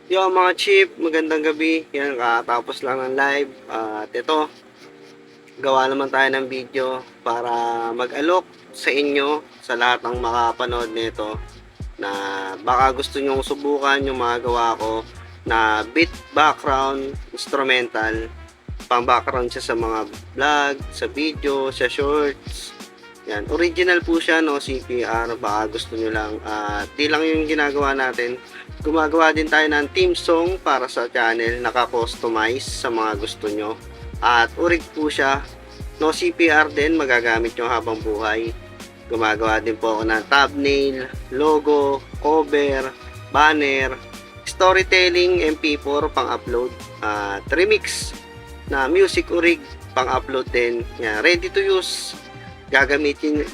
Yo mga chip, magandang gabi. Yan, kakatapos lang ng live. At ito, gawa naman tayo ng video para mag-alok sa inyo, sa lahat ng makapanood nito, na baka gusto nyong subukan yung mga gawa ko na beat background, instrumental, pang background siya sa mga vlog, sa video, sa shorts. Yan, original po siya, no, CPR, baka gusto nyo lang. Di lang yung ginagawa natin, gumagawa din tayo ng theme song para sa channel, naka-customize sa mga gusto nyo. At urig po siya, no, CPR din, magagamit nyo habang buhay. Gumagawa din po ako ng thumbnail, logo, cover, banner, storytelling, MP4 pang-upload, at remix na music urig pang-upload din. Yan, ready to use. Gagamitin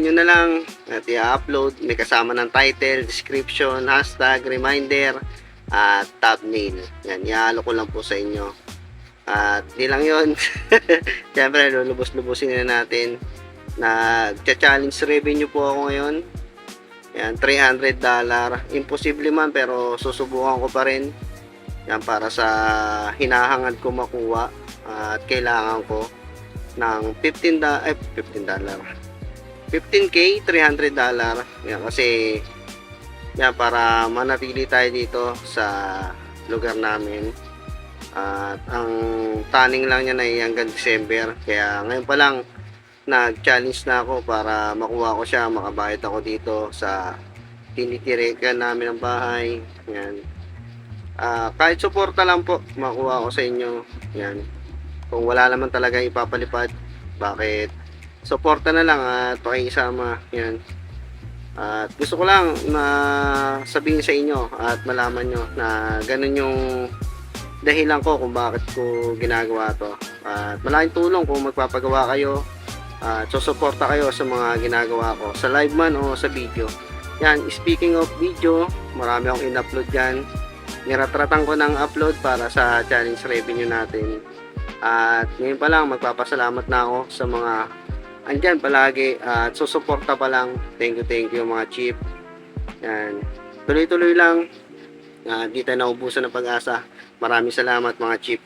nyo na lang at i-upload. May kasama ng title, description, hashtag, reminder, at thumbnail. Yan, ihalo ko lang po sa inyo. At di lang yon. Siyempre, lulubos-lubusin na natin. Nag-challenge revenue po ako ngayon. Yan, $300. Imposible man pero susubukan ko pa rin. Yan, para sa hinahangad ko makuha at kailangan ko ng $15K, $300. Yan, kasi yan, para manatili tayo dito sa lugar namin. At ang tanning lang niya na hanggang December. Kaya ngayon pa lang nag-challenge na ako para makuha ko siya, makabayad ako dito sa tinitirikan namin ng bahay. Yan. Kahit suporta lang po makuha ko sa inyo. Yan. Kung wala naman talaga ipapalipad, bakit suporta na lang at pakisama. Yan. At gusto ko lang na sabihin sa inyo at malaman nyo na ganun yung dahilan ko kung bakit ko ginagawa to. At malaking tulong kung magpapagawa kayo at susuporta kayo sa mga ginagawa ko sa live man o sa video. Yan, speaking of video, marami akong in-upload dyan. Niratratan ko ng upload para sa challenge revenue natin. At ngayon pa lang magpapasalamat na ako sa mga andyan palagi at susuporta pa lang. Thank you mga chip. Yan, tuloy-tuloy lang. Di tayo naubusan ng pag-asa. Maraming salamat mga chip.